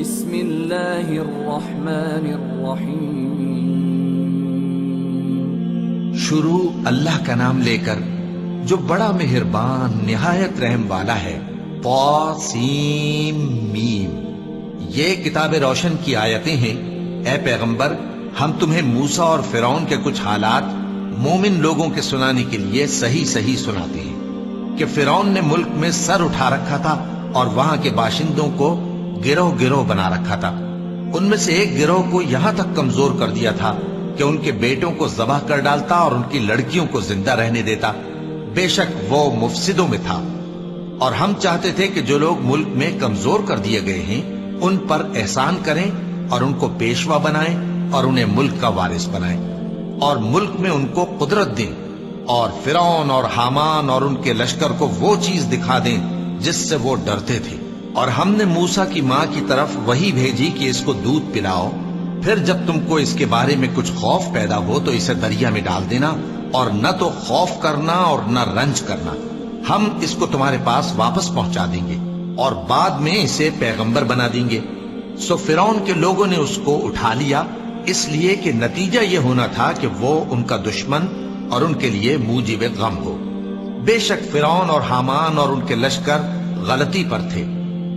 بسم اللہ الرحمن الرحیم۔ شروع اللہ کا نام لے کر جو بڑا مہربان نہایت رحم والا ہے۔ طاسیم میم۔ یہ کتاب روشن کی آیتیں ہیں۔ اے پیغمبر، ہم تمہیں موسیٰ اور فرعون کے کچھ حالات مومن لوگوں کے سنانے کے لیے صحیح صحیح سناتے ہیں کہ فرعون نے ملک میں سر اٹھا رکھا تھا اور وہاں کے باشندوں کو گروہ گروہ بنا رکھا تھا۔ ان میں سے ایک گروہ کو یہاں تک کمزور کر دیا تھا کہ ان کے بیٹوں کو ذبح کر ڈالتا اور ان کی لڑکیوں کو زندہ رہنے دیتا۔ بے شک وہ مفسدوں میں تھا۔ اور ہم چاہتے تھے کہ جو لوگ ملک میں کمزور کر دیے گئے ہیں ان پر احسان کریں اور ان کو پیشوا بنائیں اور انہیں ملک کا وارث بنائیں اور ملک میں ان کو قدرت دیں، اور فرعون اور حامان اور ان کے لشکر کو وہ چیز دکھا دیں جس سے وہ ڈرتے تھے۔ اور ہم نے موسیٰ کی ماں کی طرف وحی بھیجی کہ اس کو دودھ پلاؤ، پھر جب تم کو اس کے بارے میں کچھ خوف پیدا ہو تو اسے دریا میں ڈال دینا، اور نہ تو خوف کرنا اور نہ رنج کرنا، ہم اس کو تمہارے پاس واپس پہنچا دیں گے اور بعد میں اسے پیغمبر بنا دیں گے۔ سو فرعون کے لوگوں نے اس کو اٹھا لیا، اس لیے کہ نتیجہ یہ ہونا تھا کہ وہ ان کا دشمن اور ان کے لیے موجب غم ہو۔ بے شک فرعون اور حامان اور ان کے لشکر غلطی پر تھے،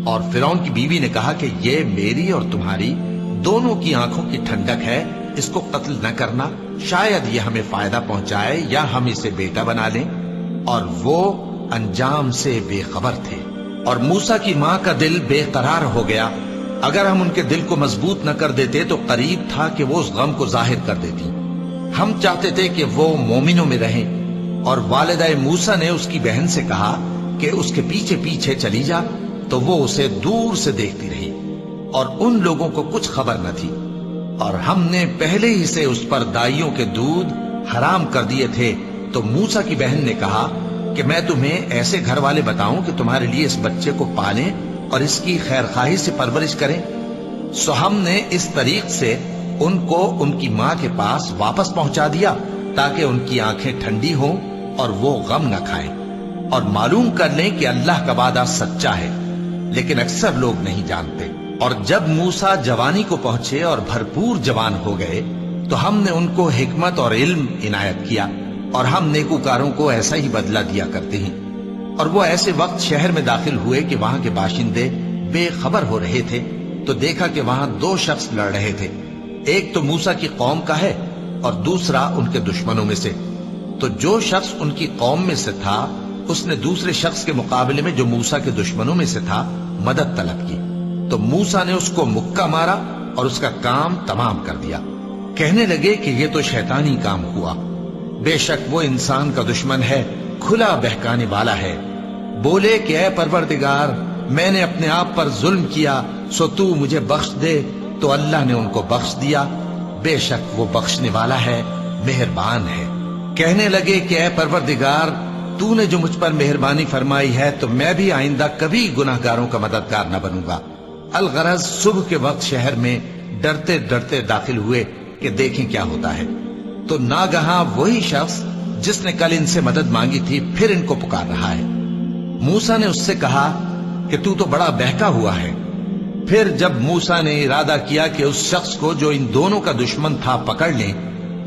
اور فرعون کی بیوی نے کہا کہ یہ میری اور تمہاری دونوں کی آنکھوں کی ٹھنڈک ہے، اس کو قتل نہ کرنا، شاید یہ ہمیں فائدہ پہنچائے یا ہم اسے بیٹا بنا لیں۔ اور وہ انجام سے بے خبر تھے۔ اور موسیٰ کی ماں کا دل بے قرار ہو گیا۔ اگر ہم ان کے دل کو مضبوط نہ کر دیتے تو قریب تھا کہ وہ اس غم کو ظاہر کر دیتی۔ ہم چاہتے تھے کہ وہ مومنوں میں رہیں۔ اور والدہ موسیٰ نے اس کی بہن سے کہا کہ اس کے پیچھے پیچھے چلی جا، تو وہ اسے دور سے دیکھتی رہی اور ان لوگوں کو کچھ خبر نہ تھی۔ اور ہم نے پہلے ہی سے اس پر دائیوں کے دودھ حرام کر دیے تھے۔ تو موسیٰ کی بہن نے کہا کہ میں تمہیں ایسے گھر والے بتاؤں کہ تمہارے لیے اس بچے کو پالیں اور اس کی خیر خواہی سے پرورش کریں۔ سو ہم نے اس طریق سے ان کو ان کی ماں کے پاس واپس پہنچا دیا تاکہ ان کی آنکھیں ٹھنڈی ہوں اور وہ غم نہ کھائیں، اور معلوم کر لیں کہ اللہ کا وعدہ سچا ہے، لیکن اکثر لوگ نہیں جانتے۔ اور جب موسیٰ جوانی کو پہنچے اور بھرپور جوان ہو گئے تو ہم نے ان کو حکمت اور علم عنایت کیا، اور ہم نیکوکاروں کو ایسا ہی بدلہ دیا کرتے ہیں۔ اور وہ ایسے وقت شہر میں داخل ہوئے کہ وہاں کے باشندے بے خبر ہو رہے تھے، تو دیکھا کہ وہاں دو شخص لڑ رہے تھے، ایک تو موسیٰ کی قوم کا ہے اور دوسرا ان کے دشمنوں میں سے۔ تو جو شخص ان کی قوم میں سے تھا اس نے دوسرے شخص کے مقابلے میں جو موسیٰ کے دشمنوں میں سے تھا مدد طلب کی، تو موسیٰ نے اس کو مکہ مارا اور اس کا کام تمام کر دیا۔ کہنے لگے کہ یہ تو شیطانی کام ہوا، بے شک وہ انسان کا دشمن ہے، کھلا بہکانے والا ہے۔ بولے کہ اے پروردگار، میں نے اپنے آپ پر ظلم کیا، سو تو مجھے بخش دے، تو اللہ نے ان کو بخش دیا، بے شک وہ بخشنے والا ہے، مہربان ہے۔ کہنے لگے کہ اے پروردگار، تو نے جو مجھ پر مہربانی فرمائی ہے تو میں بھی آئندہ کبھی گناہگاروں کا مددگار نہ بنوں گا۔ الغرض صبح کے وقت شہر میں ڈرتے ڈرتے داخل ہوئے کہ دیکھیں کیا ہوتا ہے، تو ناگہاں وہی شخص جس نے کل ان سے مدد مانگی تھی پھر ان کو پکار رہا ہے۔ موسیٰ نے اس سے کہا کہ تو بڑا بہکا ہوا ہے۔ پھر جب موسیٰ نے ارادہ کیا کہ اس شخص کو جو ان دونوں کا دشمن تھا پکڑ لیں،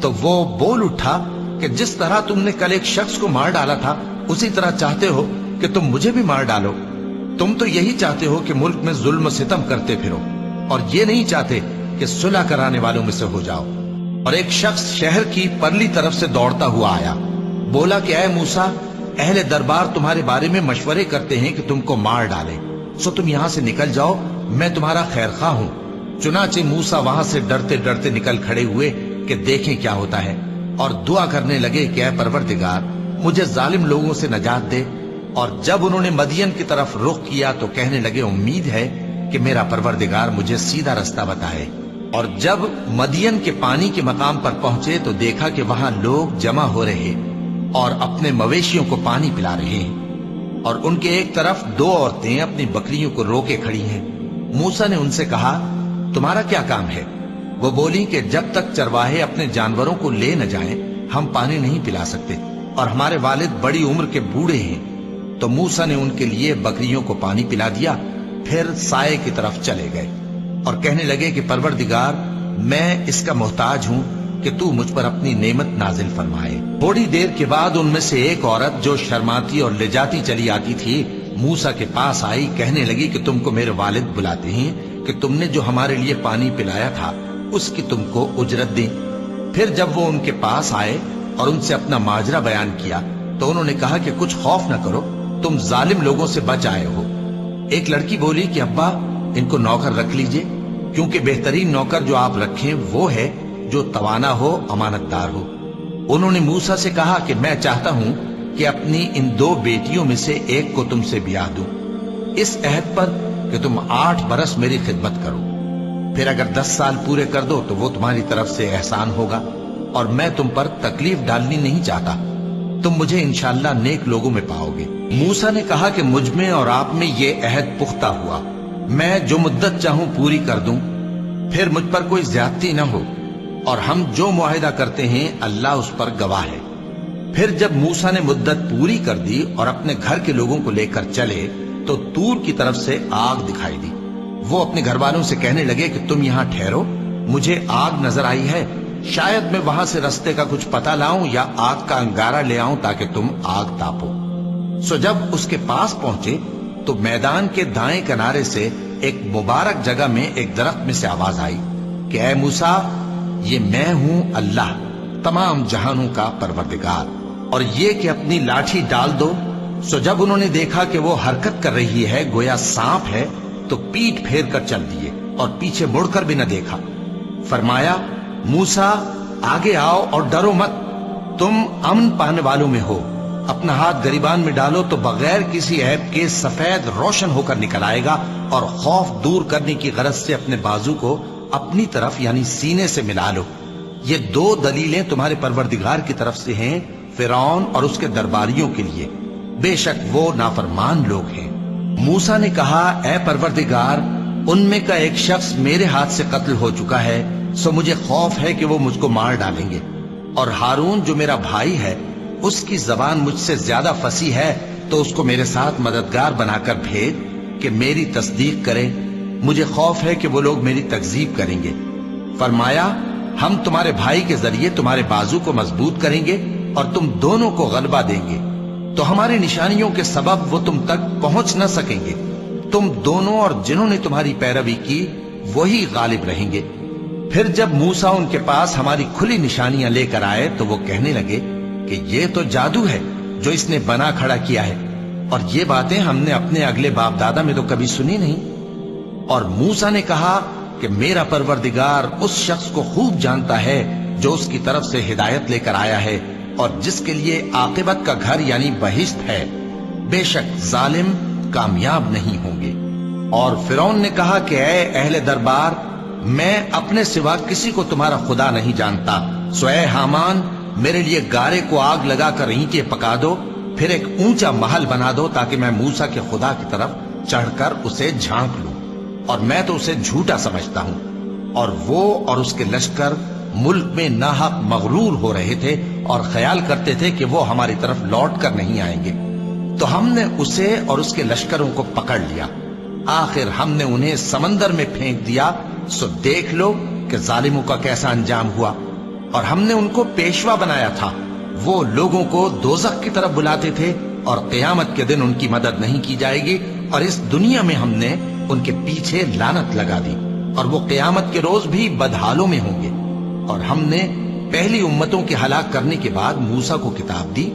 تو وہ بول اٹھا کہ جس طرح تم نے کل ایک شخص کو مار ڈالا تھا اسی طرح چاہتے ہو کہ تم مجھے بھی مار ڈالو۔ تم تو یہی چاہتے ہو کہ ملک میں ظلم و ستم کرتے پھرو، اور یہ نہیں چاہتے کہ صلح کرانے والوں میں سے ہو جاؤ۔ اور ایک شخص شہر کی پرلی طرف سے دوڑتا ہوا آیا، بولا کہ اے موسیٰ، اہل دربار تمہارے بارے میں مشورے کرتے ہیں کہ تم کو مار ڈالیں، سو تم یہاں سے نکل جاؤ، میں تمہارا خیر خواہ ہوں۔ چنانچہ موسیٰ وہاں سے ڈرتے ڈرتے نکل کھڑے ہوئے کہ دیکھیں کیا ہوتا ہے، اور دعا کرنے لگے کہ اے پروردگار، مجھے ظالم لوگوں سے نجات دے۔ اور جب انہوں نے مدین کی طرف رخ کیا تو کہنے لگے امید ہے کہ میرا پروردگار مجھے سیدھا رستہ بتائے۔ اور جب مدین کے پانی کے مقام پر پہنچے تو دیکھا کہ وہاں لوگ جمع ہو رہے اور اپنے مویشیوں کو پانی پلا رہے ہیں، اور ان کے ایک طرف دو عورتیں اپنی بکریوں کو روکے کھڑی ہیں۔ موسیٰ نے ان سے کہا تمہارا کیا کام ہے؟ وہ بولی کہ جب تک چرواہے اپنے جانوروں کو لے نہ جائیں ہم پانی نہیں پلا سکتے، اور ہمارے والد بڑی عمر کے بوڑھے ہیں۔ تو موسیٰ نے ان کے لیے بکریوں کو پانی پلا دیا، پھر سائے کی طرف چلے گئے۔ اور کہنے لگے کہ پروردگار میں اس کا محتاج ہوں کہ تو مجھ پر اپنی نعمت نازل فرمائے۔ تھوڑی دیر کے بعد ان میں سے ایک عورت جو شرماتی اور لجاتی چلی آتی تھی موسیٰ کے پاس آئی، کہنے لگی کہ تم کو میرے والد بلاتے ہیں کہ تم نے جو ہمارے لیے پانی پلایا تھا اس کی تم کو اجرت دیں۔ پھر جب وہ ان کے پاس آئے اور ان سے اپنا ماجرا بیان کیا تو انہوں نے کہا کہ کچھ خوف نہ کرو، تم ظالم لوگوں سے بچ آئے ہو۔ ایک لڑکی بولی کہ ابا ان کو نوکر رکھ لیجئے، کیونکہ بہترین نوکر جو آپ رکھیں وہ ہے جو توانا ہو، امانت دار ہو۔ انہوں نے موسیٰ سے کہا کہ میں چاہتا ہوں کہ اپنی ان 2 بیٹیوں میں سے ایک کو تم سے بیاہ دوں، اس عہد پر کہ تم 8 برس میری خدمت کرو، پھر اگر 10 سال پورے کر دو تو وہ تمہاری طرف سے احسان ہوگا، اور میں تم پر تکلیف ڈالنی نہیں چاہتا، تم مجھے انشاءاللہ نیک لوگوں میں پاؤ گے۔ موسیٰ نے کہا کہ مجھ میں اور آپ میں یہ عہد پختہ ہوا، میں جو مدت چاہوں پوری کر دوں، پھر مجھ پر کوئی زیادتی نہ ہو، اور ہم جو معاہدہ کرتے ہیں اللہ اس پر گواہ ہے۔ پھر جب موسیٰ نے مدت پوری کر دی اور اپنے گھر کے لوگوں کو لے کر چلے تو طور کی طرف سے آگ دکھائی دی۔ وہ اپنے گھر والوں سے کہنے لگے کہ تم یہاں ٹھہرو، مجھے آگ نظر آئی ہے، شاید میں وہاں سے رستے کا کچھ پتہ لاؤں یا آگ کا انگارہ لے آؤں تاکہ تم آگ تاپو۔ سو جب اس کے پاس پہنچے تو میدان کے دائیں کنارے سے ایک مبارک جگہ میں ایک درخت میں سے آواز آئی کہ اے موسیٰ، یہ میں ہوں اللہ، تمام جہانوں کا پروردگار، اور یہ کہ اپنی لاٹھی ڈال دو۔ سو جب انہوں نے دیکھا کہ وہ حرکت کر رہی ہے گویا سانپ ہے تو پیٹ پھیر کر چل دیے اور پیچھے مڑ کر بھی نہ دیکھا۔ فرمایا موسیٰ آگے آؤ اور ڈرو مت، تم امن پانے والوں میں ہو، اپنا ہاتھ گریبان میں ڈالو تو بغیر کسی عیب کے سفید روشن ہو کر نکل آئے گا، اور خوف دور کرنے کی غرض سے اپنے بازو کو اپنی طرف یعنی سینے سے ملا لو۔ یہ 2 دلیلیں تمہارے پروردگار کی طرف سے ہیں فرعون اور اس کے درباریوں کے لیے، بے شک وہ نافرمان لوگ ہیں۔ موسیٰ نے کہا اے پروردگار، ان میں کا ایک شخص میرے ہاتھ سے قتل ہو چکا ہے، سو مجھے خوف ہے کہ وہ مجھ کو مار ڈالیں گے، اور ہارون جو میرا بھائی ہے اس کی زبان مجھ سے زیادہ فصیح ہے، تو اس کو میرے ساتھ مددگار بنا کر بھیج کہ میری تصدیق کرے، مجھے خوف ہے کہ وہ لوگ میری تکذیب کریں گے۔ فرمایا ہم تمہارے بھائی کے ذریعے تمہارے بازو کو مضبوط کریں گے اور تم دونوں کو غلبہ دیں گے، تو ہماری نشانیوں کے سبب وہ تم تک پہنچ نہ سکیں گے، تم دونوں اور جنہوں نے تمہاری پیروی کی وہی غالب رہیں گے۔ پھر جب موسیٰ ان کے پاس ہماری کھلی نشانیاں لے کر آئے تو وہ کہنے لگے کہ یہ تو جادو ہے جو اس نے بنا کھڑا کیا ہے، اور یہ باتیں ہم نے اپنے اگلے باپ دادا میں تو کبھی سنی نہیں۔ اور موسیٰ نے کہا کہ میرا پروردگار اس شخص کو خوب جانتا ہے جو اس کی طرف سے ہدایت لے کر آیا ہے اور جس کے لیے عاقبت کا گھر یعنی بہشت ہے، بے شک ظالم کامیاب نہیں ہوں گے۔ اور فرعون نے کہا کہ اے اہل دربار، میں اپنے سوا کسی کو تمہارا خدا نہیں جانتا، سو اے حامان میرے لیے گارے کو آگ لگا کر اینٹیں پکا دو، پھر ایک اونچا محل بنا دو تاکہ میں موسیٰ کے خدا کی طرف چڑھ کر اسے جھانک لوں، اور میں تو اسے جھوٹا سمجھتا ہوں۔ اور وہ اور اس کے لشکر ملک میں ناحق مغرور ہو رہے تھے اور خیال کرتے تھے کہ وہ ہماری طرف لوٹ کر نہیں آئیں گے، تو ہم نے اسے اور اس کے لشکروں کو پکڑ لیا، آخر ہم نے انہیں سمندر میں پھینک دیا، سو دیکھ لو کہ ظالموں کا کیسا انجام ہوا۔ اور ہم نے ان کو پیشوا بنایا تھا، وہ لوگوں کو دوزخ کی طرف بلاتے تھے، اور قیامت کے دن ان کی مدد نہیں کی جائے گی، اور اس دنیا میں ہم نے ان کے پیچھے لعنت لگا دی، اور وہ قیامت کے روز بھی بدحالوں میں ہوں گے۔ اور ہم نے پہلی امتوں کے ہلاک کرنے کے بعد موسیٰ کو کتاب دی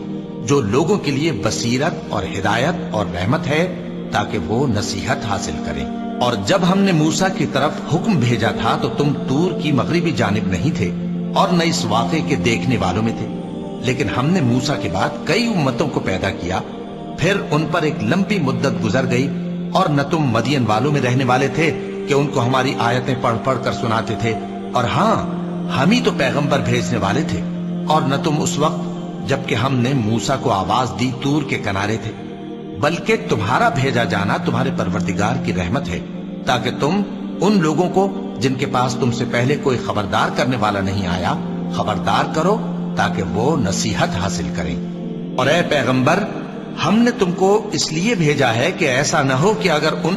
جو لوگوں کے لیے بصیرت اور ہدایت اور رحمت ہے تاکہ وہ نصیحت حاصل کریں۔ اور جب ہم نے موسیٰ کی طرف حکم بھیجا تھا تو تم طور کی مغربی جانب نہیں تھے اور نہ اس واقعے کے دیکھنے والوں میں تھے، لیکن ہم نے موسیٰ کے بعد کئی امتوں کو پیدا کیا، پھر ان پر ایک لمبی مدت گزر گئی، اور نہ تم مدین والوں میں رہنے والے تھے کہ ان کو ہماری آیتیں پڑھ پڑھ کر سناتے تھے، اور ہاں ہم ہی تو پیغمبر بھیجنے والے تھے، اور نہ تم اس وقت جبکہ ہم نے موسیٰ کو آواز دی طور کے کنارے تھے، بلکہ تمہارا بھیجا جانا تمہارے پروردگار کی رحمت ہے تاکہ تم ان لوگوں کو جن کے پاس تم سے پہلے کوئی خبردار کرنے والا نہیں آیا خبردار کرو تاکہ وہ نصیحت حاصل کریں۔ اور اے پیغمبر، ہم نے تم کو اس لیے بھیجا ہے کہ ایسا نہ ہو کہ اگر ان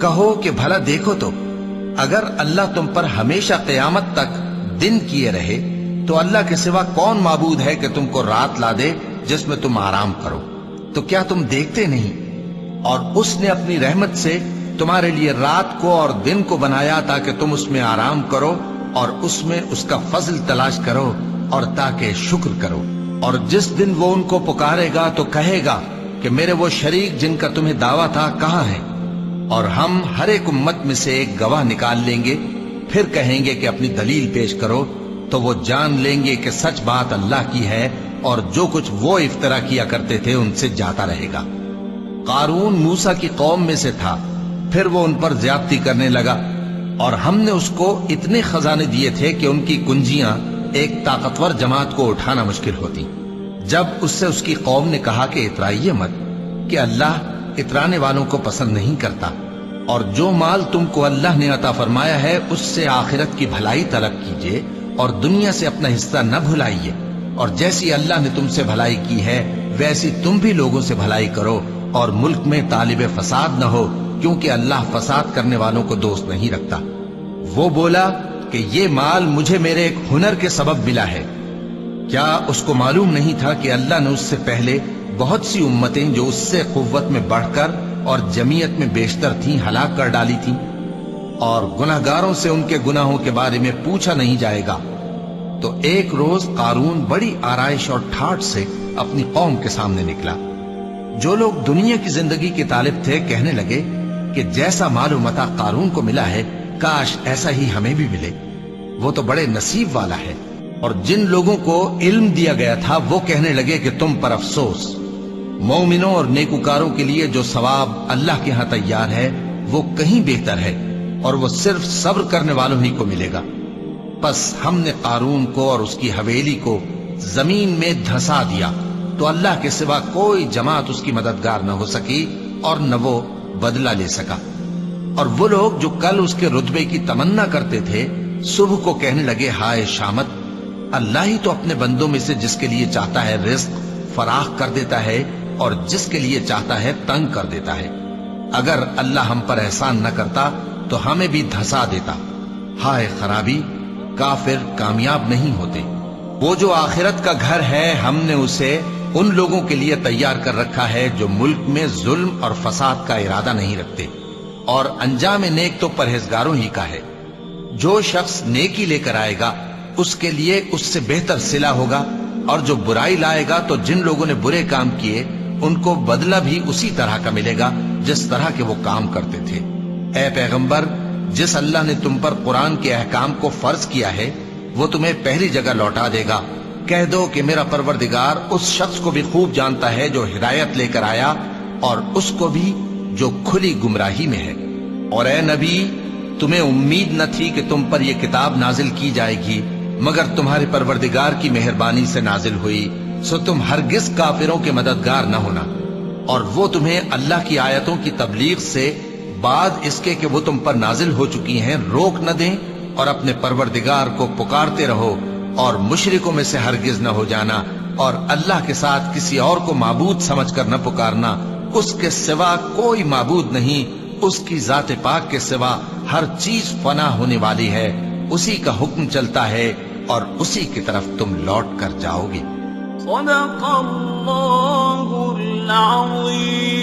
کہو کہ بھلا دیکھو تو اگر اللہ تم پر ہمیشہ قیامت تک دن کیے رہے تو اللہ کے سوا کون معبود ہے کہ تم کو رات لا دے جس میں تم آرام کرو؟ تو کیا تم دیکھتے نہیں؟ اور اس نے اپنی رحمت سے تمہارے لیے رات کو اور دن کو بنایا تاکہ تم اس میں آرام کرو اور اس میں اس کا فضل تلاش کرو اور تاکہ شکر کرو۔ اور جس دن وہ ان کو پکارے گا تو کہے گا کہ میرے وہ شریک جن کا تمہیں دعویٰ تھا کہاں ہیں؟ اور ہم ہر ایک امت میں سے ایک گواہ نکال لیں گے، پھر کہیں گے کہ اپنی دلیل پیش کرو، تو وہ جان لیں گے کہ سچ بات اللہ کی ہے اور جو کچھ وہ افترا کیا کرتے تھے ان سے جاتا رہے گا۔ قارون موسیٰ کی قوم میں سے تھا، پھر وہ ان پر زیادتی کرنے لگا، اور ہم نے اس کو اتنے خزانے دیے تھے کہ ان کی کنجیاں ایک طاقتور جماعت کو اٹھانا مشکل ہوتی۔ جب اس سے اس کی قوم نے کہا کہ اترائیے مت، کہ اللہ اترانے والوں کو پسند نہیں کرتا، اور جو مال تم کو اللہ نے عطا فرمایا ہے اس سے آخرت کی بھلائی طلب کیجیے اور دنیا سے اپنا حصہ نہ بھلائیے، اور جیسی اللہ نے تم سے بھلائی کی ہے ویسی تم بھی لوگوں سے بھلائی کرو، اور ملک میں طالب فساد نہ ہو، کیونکہ اللہ فساد کرنے والوں کو دوست نہیں رکھتا۔ وہ بولا کہ یہ مال مجھے میرے ایک ہنر کے سبب ملا ہے۔ کیا اس کو معلوم نہیں تھا کہ اللہ نے اس سے پہلے بہت سی امتیں جو اس سے قوت میں بڑھ کر اور جمعیت میں بیشتر تھیں ہلاک کر ڈالی تھیں، اور گناہگاروں سے ان کے گناہوں کے بارے میں پوچھا نہیں جائے گا؟ تو ایک روز قارون بڑی آرائش اور ٹھاٹھ سے اپنی قوم کے سامنے نکلا۔ جو لوگ دنیا کی زندگی کے طالب تھے کہنے لگے کہ جیسا مال و متاع قارون کو ملا ہے کاش ایسا ہی ہمیں بھی ملے، وہ تو بڑے نصیب والا ہے۔ اور جن لوگوں کو علم دیا گیا تھا وہ کہنے لگے کہ تم پر افسوس، مومنوں اور نیکوکاروں کے لیے جو ثواب اللہ کے ہاں تیار ہے وہ کہیں بہتر ہے، اور وہ صرف صبر کرنے والوں ہی کو ملے گا۔ پس ہم نے قارون کو اور اس کی حویلی کو زمین میں دھسا دیا، تو اللہ کے سوا کوئی جماعت اس کی مددگار نہ ہو سکی اور نہ وہ بدلہ لے سکا۔ اور وہ لوگ جو کل اس کے رتبے کی تمنا کرتے تھے صبح کو کہنے لگے ہائے شامت، اللہ ہی تو اپنے بندوں میں سے جس کے لیے چاہتا ہے رزق فراخ کر دیتا ہے اور جس کے لیے چاہتا ہے تنگ کر دیتا ہے۔ اگر اللہ ہم پر احسان نہ کرتا تو ہمیں بھی دھسا دیتا۔ ہائے خرابی، کافر کامیاب نہیں ہوتے۔ وہ جو آخرت کا گھر ہے ہم نے اسے ان لوگوں کے لیے تیار کر رکھا ہے جو ملک میں ظلم اور فساد کا ارادہ نہیں رکھتے، اور انجام نیک تو پرہیزگاروں ہی کا ہے۔ جو شخص نیکی لے کر آئے گا اس کے لیے اس سے بہتر صلہ ہوگا، اور جو برائی لائے گا تو جن لوگوں نے برے کام کیے ان کو بدلہ بھی اسی طرح کا ملے گا جس طرح کے وہ کام کرتے تھے۔ اے پیغمبر، جس اللہ نے تم پر قرآن کے احکام کو فرض کیا ہے وہ تمہیں پہلی جگہ لوٹا دے گا۔ کہہ دو کہ میرا پروردگار اس شخص کو بھی خوب جانتا ہے جو ہدایت لے کر آیا اور اس کو بھی جو کھلی گمراہی میں ہے۔ اور اے نبی، تمہیں امید نہ تھی کہ تم پر یہ کتاب نازل کی جائے گی مگر تمہارے پروردگار کی مہربانی سے نازل ہوئی، سو تم ہرگز کافروں کے مددگار نہ ہونا، اور وہ تمہیں اللہ کی آیتوں کی تبلیغ سے بعد اس کے کہ وہ تم پر نازل ہو چکی ہیں روک نہ دیں، اور اپنے پروردگار کو پکارتے رہو اور مشرکوں میں سے ہرگز نہ ہو جانا، اور اللہ کے ساتھ کسی اور کو معبود سمجھ کر نہ پکارنا۔ اس کے سوا کوئی معبود نہیں، اس کی ذات پاک کے سوا ہر چیز فنا ہونے والی ہے، اسی کا حکم چلتا ہے اور اسی کی طرف تم لوٹ کر جاؤ گے۔ صدق اللہ العظیم۔